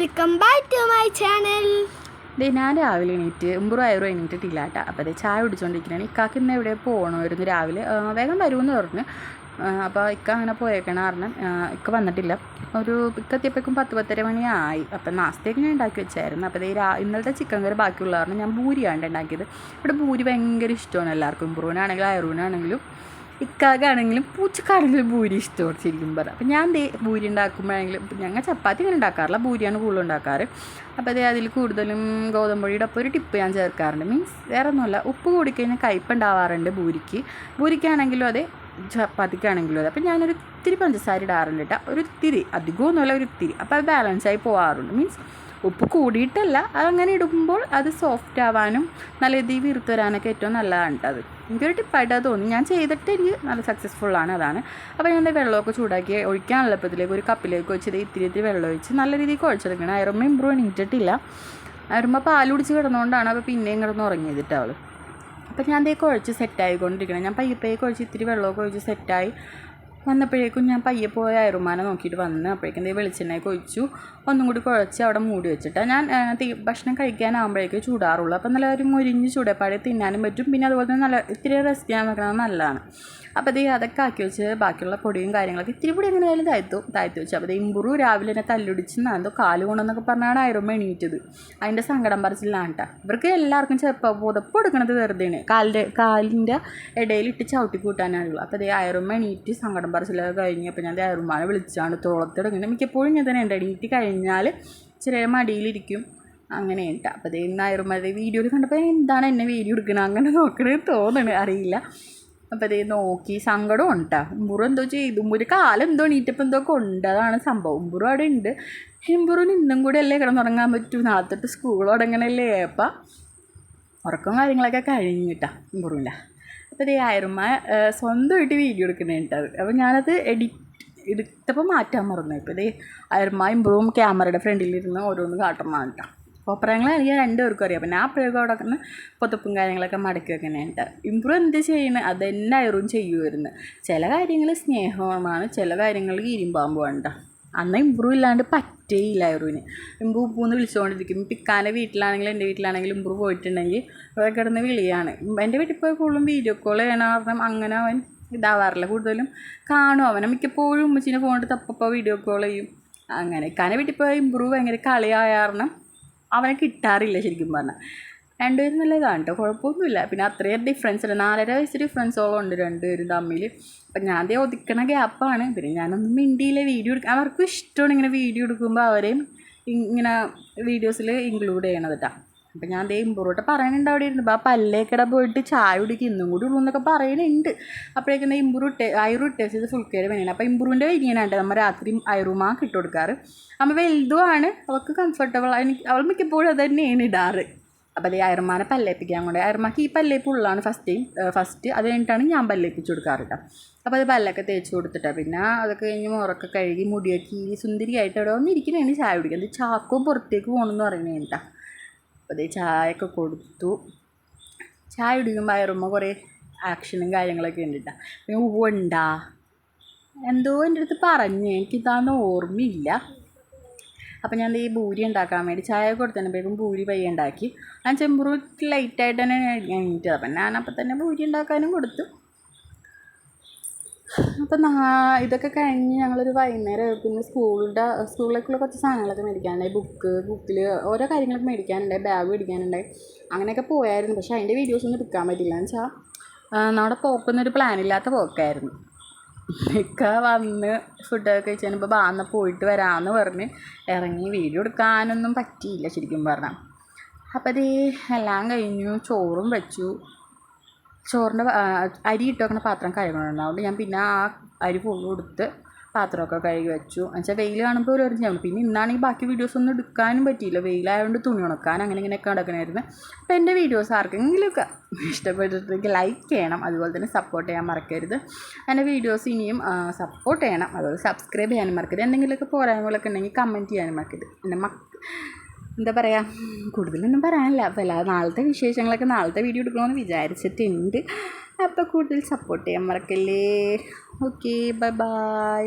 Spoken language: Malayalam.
Welcome back to my channel. ഞാൻ രാവിലെ എണീറ്റ് ആയിരം എണീറ്റിട്ടില്ല കേട്ടോ. അപ്പോൾ അതേ ചായ കുടിച്ചുകൊണ്ടിരിക്കുകയാണ്. ഇക്കാക്ക് ഇന്ന് എവിടെ പോകണമായിരുന്നു രാവിലെ, വേഗം വരുമെന്ന് പറഞ്ഞു. അപ്പോൾ ഇക്ക അങ്ങനെ പോയേക്കണം കാരണം ഇക്ക വന്നിട്ടില്ല. ഇക്ക എത്തിയപ്പോഴേക്കും 10-10:30 മണിയായി. അപ്പം നാസ്തയൊക്കെ ഞാൻ ഉണ്ടാക്കി വെച്ചായിരുന്നു. അപ്പോൾ ഇന്നലത്തെ ചിക്കൻ കറി ബാക്കിയുള്ള കാരണം ഞാൻ ഭൂരിയാണ് ഉണ്ടാക്കിയത്. ഇവിടെ ഭൂരി ഭയങ്കര ഇഷ്ടമാണ് എല്ലാവർക്കും. ഇമ്പ്രൂവിനാണെങ്കിലും അയറൂനാണെങ്കിലും ഇക്കാക്കാണെങ്കിലും പൂച്ചക്കാണെങ്കിലും ഭൂരി ഇഷ്ടമാണ് ശരിക്കും പറയാം. അപ്പം ഞാൻ ഭൂരി ഉണ്ടാക്കുമ്പോഴെങ്കിലും ഞങ്ങൾ ചപ്പാത്തി ഇങ്ങനെ ഉണ്ടാക്കാറില്ല, ഭൂരിയാണ് കൂടുതൽ ഉണ്ടാക്കാറ്. അപ്പോൾ അതിൽ കൂടുതലും ഗോതമ്പൊടിയുടെ ഒപ്പം ഒരു ടിപ്പ് ഞാൻ ചേർക്കാറുണ്ട്. മീൻസ് വേറെ ഒന്നുമല്ല, ഉപ്പ് കൂടിക്കഴിഞ്ഞാൽ കയ്പ്പുണ്ടാവാറുണ്ട് ഭൂരിക്കാണെങ്കിലും അതെ ചപ്പാത്തിക്കാണെങ്കിലും അതെ. അപ്പം ഞാനൊരു ഇത്തിരി പഞ്ചസാര ഇടാറുണ്ട് കേട്ടോ, ഒരു ഇത്തിരി, അധികമൊന്നുമല്ല ഒരു ഇത്തിരി. അപ്പോൾ അത് ബാലൻസായി പോകാറുണ്ട്. മീൻസ് ഉപ്പ് കൂടിയിട്ടല്ല, അതങ്ങനെ ഇടുമ്പോൾ അത് സോഫ്റ്റ് ആവാനും നല്ല രീതിയിൽ വീർത്ത് വരാനൊക്കെ ഏറ്റവും നല്ലതാണ് കേട്ടോ. അത് എനിക്കൊരു ടിപ്പായിട്ട് അത് തോന്നി. ഞാൻ ചെയ്തിട്ട് എനിക്ക് നല്ല സക്സസ്ഫുള്ളാണ് അതാണ്. അപ്പോൾ ഞാൻ വെള്ളമൊക്കെ ചൂടാക്കി ഒഴിക്കാൻ എളുപ്പത്തിലേക്ക് ഒരു കപ്പിലേക്ക് വെച്ചത് ഇത്തിരി വെള്ളം ഒഴിച്ച് നല്ല രീതിയിൽ കുഴച്ചെടുക്കണം. അയറുമ്പോൾ ഇമ്പ്രൂവ് എണീറ്റിട്ടില്ല. അയറുമ്പോൾ പാൽ കുടിച്ച് കിടന്നുകൊണ്ടാണ് അപ്പോൾ പിന്നെയും കിടന്ന് ഉറങ്ങിയതിട്ട് അവൾ. അപ്പോൾ ഞാൻ കുഴച്ച് സെറ്റായിക്കൊണ്ടിരിക്കണം. ഞാൻ പയ്യെ കുഴച്ച് ഇത്തിരി വെള്ളമൊക്കെ ഒഴിച്ച് സെറ്റായി വന്നപ്പോഴേക്കും ഞാൻ പയ്യെ പോയ അയറുമാനെ നോക്കിയിട്ട് വന്ന് അപ്പോഴേക്കും വെളിച്ചെണ്ണയൊക്കെ ഒഴിച്ചു ഒന്നും കൂടി കുഴച്ച് അവിടെ മൂടി വെച്ചിട്ട് ഞാൻ ഭക്ഷണം കഴിക്കാനാകുമ്പോഴേക്കും ചൂടാറുള്ളൂ. അപ്പോൾ നല്ല ഒരു മുരിഞ്ഞ് ചൂടപ്പാടെ തിന്നാനും പറ്റും. പിന്നെ അതുപോലെ തന്നെ നല്ല ഇത്തിരി റെസ്റ്റ് ചെയ്യാൻ വെക്കുന്നത് നല്ലതാണ്. അപ്പോൾ അതൊക്കെ ആക്കി വെച്ച് ബാക്കിയുള്ള പൊടിയും കാര്യങ്ങളൊക്കെ ഇത്തിരി പൊടി എങ്ങനെയായാലും താഴ്ത്തി വെച്ചു. അപ്പോൾ ഇമ്പ്രൂവ് രാവിലെ തന്നെ തല്ലുടിച്ച് എന്തോ കാല് കൊണ്ടെന്നൊക്കെ പറഞ്ഞാണ് അയറുമ്പോൾ എണീറ്റത്. അതിൻ്റെ സങ്കടം പറിച്ചില്ലാണ് കേട്ടോ. ഇവർക്ക് എല്ലാവർക്കും ചിലപ്പോൾ പുതപ്പ് കൊടുക്കണത് വെറുതെയാണ്, കാലിൻ്റെ ഇടയിലിട്ട് ചവിട്ടി കൂട്ടാനാണുള്ളൂ. അപ്പോൾ അയറുമ്പോൾ എണീറ്റ് സങ്കടം പറിച്ചിലൊക്കെ കഴിഞ്ഞ് അപ്പോൾ ഞാൻ അയറുമാനെ വിളിച്ചാണ് തോളത്തിടങ്ങനെ. മിക്കപ്പോഴും ഞാൻ തന്നെ ഉണ്ട്, എണീറ്റ് കഴിഞ്ഞാൽ ചെറിയ മടിയിലിരിക്കും അങ്ങനെ കേട്ടോ. അപ്പോൾ ഇന്ന് അയറുമാരെ വീഡിയോയിൽ കണ്ടപ്പോൾ എന്താണ് എന്നെ വീഡിയോ എടുക്കണം അങ്ങനെ നോക്കണമെന്ന് തോന്നണേ, അറിയില്ല. അപ്പോൾ നോക്കി സങ്കടം ഉണ്ടാ. ഇമ്പുറു എന്തോ ചെയ്തു, ഒരു കാലം എന്തോ എണീറ്റപ്പോൾ എന്തോ അതാണ് സംഭവം. ഇമ്പുറു അവിടെ ഉണ്ട്. ഇമ്പുറിന് ഇന്നും കൂടി അല്ലേ കിടന്നുറങ്ങാൻ പറ്റൂ, നാളത്തെ സ്കൂൾ തുടങ്ങണല്ലേ. അപ്പം ഉറക്കം കാര്യങ്ങളൊക്കെ കഴിഞ്ഞിട്ടാ ഇമ്പുറില്ല. അപ്പോൾ അയറുമ്മ സ്വന്തമായിട്ട് വീഡിയോ എടുക്കണേട്ടത്. അപ്പോൾ ഞാനത് എടുത്തപ്പോൾ മാറ്റാൻ മറന്നു. ഇപ്പോൾ അയറുമ്മ ഇമ്പുറും ക്യാമറയുടെ ഫ്രണ്ടിലിരുന്ന് ഓരോന്ന് കാട്ടണം കേട്ടോ. കോപ്പറങ്ങളാണെങ്കിൽ രണ്ടുപേർക്കും അറിയാം. അപ്പം ഞാൻ പ്രയോഗം അവിടെ നിന്ന് പൊത്തപ്പും കാര്യങ്ങളൊക്കെ മടക്കി വെക്കണേട്ട്. ഇമ്പ്രൂവ് എന്ത് ചെയ്യണത് അത് തന്നെ അയറും ചെയ്യുമായിരുന്നു. ചില കാര്യങ്ങൾ സ്നേഹമാണ്, ചില കാര്യങ്ങൾ ഇരുമ്പാമ്പ് വേണ്ട. അന്ന് ഇമ്പ്രൂവ് ഇല്ലാണ്ട് പറ്റേയില്ല അയറുവിന്. ഇമ്പ്രൂവ് പൂന്ന് വിളിച്ചുകൊണ്ടിരിക്കും. പിക്കാൻ്റെ വീട്ടിലാണെങ്കിലും എൻ്റെ വീട്ടിലാണെങ്കിലും ഇമ്പ്രൂവ് പോയിട്ടുണ്ടെങ്കിൽ അവിടെ കിടന്ന് വിളിയാണ്. എൻ്റെ വീട്ടിൽ പോയി കൂടുതലും വീഡിയോ കോൾ ചെയ്യണ കാരണം അങ്ങനെ അവൻ ഇതാവാറില്ല. കൂടുതലും കാണും അവനെ. മിക്കപ്പോഴും ഉമ്മച്ചിനെ ഫോണിട്ട് തപ്പപ്പോൾ വീഡിയോ കോൾ ചെയ്യും. അങ്ങനെ ഇക്കാൻ്റെ വീട്ടിൽ പോയി ഇമ്പ്രൂവ് ഭയങ്കര കളിയായ കാരണം അവനെ കിട്ടാറില്ല ശരിക്കും പറഞ്ഞാൽ. രണ്ടുപേരും നല്ല ഇതാണ് കേട്ടോ, കുഴപ്പമൊന്നുമില്ല. പിന്നെ അത്രയും ഡിഫറൻസ് ഉണ്ട്, 4.5 വയസ്സ് ഡിഫറൻസോളം ഉണ്ട് രണ്ടുപേരും തമ്മിൽ. അപ്പം ഞാൻ ഒതുക്കണ ഗ്യാപ്പാണ്. പിന്നെ ഞാനൊന്നും മിണ്ടിയില്ല. വീഡിയോ എടുക്കാൻ അവർക്കും ഇഷ്ടമാണ് ഇങ്ങനെ വീഡിയോ എടുക്കുമ്പോൾ അവരെയും ഇങ്ങനെ വീഡിയോസിൽ ഇൻക്ലൂഡ് ചെയ്യണത് കേട്ടോ. അപ്പം ഞാൻ ഇമ്പൂറോട്ട് പറയുന്നുണ്ട് അവിടെ ഇരുന്നു, അപ്പോൾ പല്ലേക്കട പോയിട്ട് ചായ കുടിക്കുക ഇന്നും കൂടി ഉള്ളൂ എന്നൊക്കെ പറയുന്നുണ്ട്. അപ്പോഴേക്കും അയറു ഇട്ടേച്ചത് ഫുൾ കെയർ വേണം. അപ്പോൾ ഇമ്പൂറിൻ്റെ ഇങ്ങനെയാണ് നമ്മൾ രാത്രി അയറുമാക്ക് ഇട്ട് കൊടുക്കാറ്. അമ്മ വലുതുമാണ്, അവൾക്ക് കംഫർട്ടബിൾ, അവൾ മിക്കപ്പോഴും അത് തന്നെയാണ് ഇടാറ്. അപ്പോൾ അയറുമാനെ പല്ലേപ്പിക്കാൻ കൊണ്ട് അയറുമാക്ക് ഈ പല്ലേപ്പ് ഉള്ളതാണ് ഫസ്റ്റ് അത് കഴിഞ്ഞിട്ടാണ് ഞാൻ പല്ലേപ്പിച്ച് കൊടുക്കാറ് കേട്ടോ. അപ്പോൾ അത് പല്ലൊക്കെ തേച്ച് കൊടുത്തിട്ടാണ്. പിന്നെ അതൊക്കെ കഴിഞ്ഞ് മുറൊക്കെ കഴുകി മുടിയൊക്കെ സുന്ദരിയായിട്ട് അവിടെ വന്നിരിക്കുന്നതാണ് ചായ കുടിക്കുന്നത്. ചാക്കോ പുറത്തേക്ക് പോകണമെന്ന് പറയുന്നത് കേട്ടോ. അപ്പോൾ ചായയൊക്കെ കൊടുത്തു. ചായ കുടിക്കുമ്പോൾ അയറുമ്പോൾ കുറേ ആക്ഷനും കാര്യങ്ങളൊക്കെ ഉണ്ട് കേട്ടോ. പിന്നെ ഉവ്വുണ്ടാ എന്തോ എൻ്റെ അടുത്ത് പറഞ്ഞ് എനിക്കിതാന്ന് ഓർമ്മയില്ല. അപ്പോൾ ഞാൻ ഭൂരി ഉണ്ടാക്കാൻ വേണ്ടി ചായ കൊടുത്തപ്പോഴേക്കും ഭൂരി പയ്യെ ഉണ്ടാക്കി. ഞാൻ ചെമ്പൂറ് ലൈറ്റായിട്ട് തന്നെ എണീറ്റത്. അപ്പം ഞാനപ്പോൾ തന്നെ ഭൂരി ഉണ്ടാക്കാനും കൊടുത്തു. അപ്പം ഇതൊക്കെ കഴിഞ്ഞ് ഞങ്ങളൊരു വൈകുന്നേരം പിന്നെ സ്കൂളിലേക്കുള്ള കുറച്ച് സാധനങ്ങളൊക്കെ മേടിക്കാനുണ്ടായി. ബുക്കിൽ ഓരോ കാര്യങ്ങളൊക്കെ മേടിക്കാനുണ്ടായി, ബാഗ് മേടിക്കാനുണ്ടായി. അങ്ങനെയൊക്കെ പോയായിരുന്നു. പക്ഷേ അതിൻ്റെ വീഡിയോസൊന്നും എടുക്കാൻ പറ്റില്ല. എന്ന് വെച്ചാൽ നമ്മുടെ പോക്കൊന്നൊരു പ്ലാനില്ലാത്ത പോക്കായിരുന്നു. ഒക്കെ വന്ന് ഫുഡൊക്കെ കഴിച്ച് കഴിഞ്ഞപ്പോൾ ബാന്ന് പോയിട്ട് വരാമെന്ന് പറഞ്ഞ് ഇറങ്ങി. വീഡിയോ എടുക്കാനൊന്നും പറ്റിയില്ല ശരിക്കും പറഞ്ഞാൽ. അപ്പോൾ എല്ലാം കഴിഞ്ഞു. ചോറും വെച്ചു. ചോറിൻ്റെ അരി ഇട്ട് വെക്കുന്ന പാത്രം കഴുകണമുണ്ട്. അതുകൊണ്ട് ഞാൻ പിന്നെ ആ അരി ഫുള്ളും എടുത്ത് പാത്രമൊക്കെ കഴുകി വെച്ചു. എന്നുവെച്ചാൽ വെയിൽ കാണുമ്പോൾ ഒരു ചെയ്യണം. പിന്നെ ഇന്നാണെങ്കിൽ ബാക്കി വീഡിയോസൊന്നും എടുക്കാനും പറ്റിയില്ല, വെയിലായതുകൊണ്ട് തുണി ഉണക്കാൻ അങ്ങനെ ഇങ്ങനെയൊക്കെ നടക്കണമായിരുന്നു. അപ്പോൾ എൻ്റെ വീഡിയോസ് ആർക്കെങ്കിലുമൊക്കെ ഇഷ്ടപ്പെട്ടിട്ടുണ്ടെങ്കിൽ ലൈക്ക് ചെയ്യണം, അതുപോലെ തന്നെ സപ്പോർട്ട് ചെയ്യാൻ മറക്കരുത്. എൻ്റെ വീഡിയോസ് ഇനിയും സപ്പോർട്ട് ചെയ്യണം, അതുപോലെ സബ്സ്ക്രൈബ് ചെയ്യാനും മറക്കരുത്. എന്തെങ്കിലുമൊക്കെ പോരായ്മകളൊക്കെ ഉണ്ടെങ്കിൽ കമൻറ്റ് ചെയ്യാനും മറക്കരുത്. എൻ്റെ എന്താ പറയുക, കൂടുതലൊന്നും പറയാനില്ല. അപ്പോൾ നാളത്തെ വിശേഷങ്ങളൊക്കെ നാളത്തെ വീഡിയോ എടുക്കണമെന്ന് വിചാരിച്ചിട്ടുണ്ട്. അപ്പോൾ കൂടുതൽ സപ്പോർട്ട് ചെയ്യാൻ മറക്കല്ലേ. Okay, by.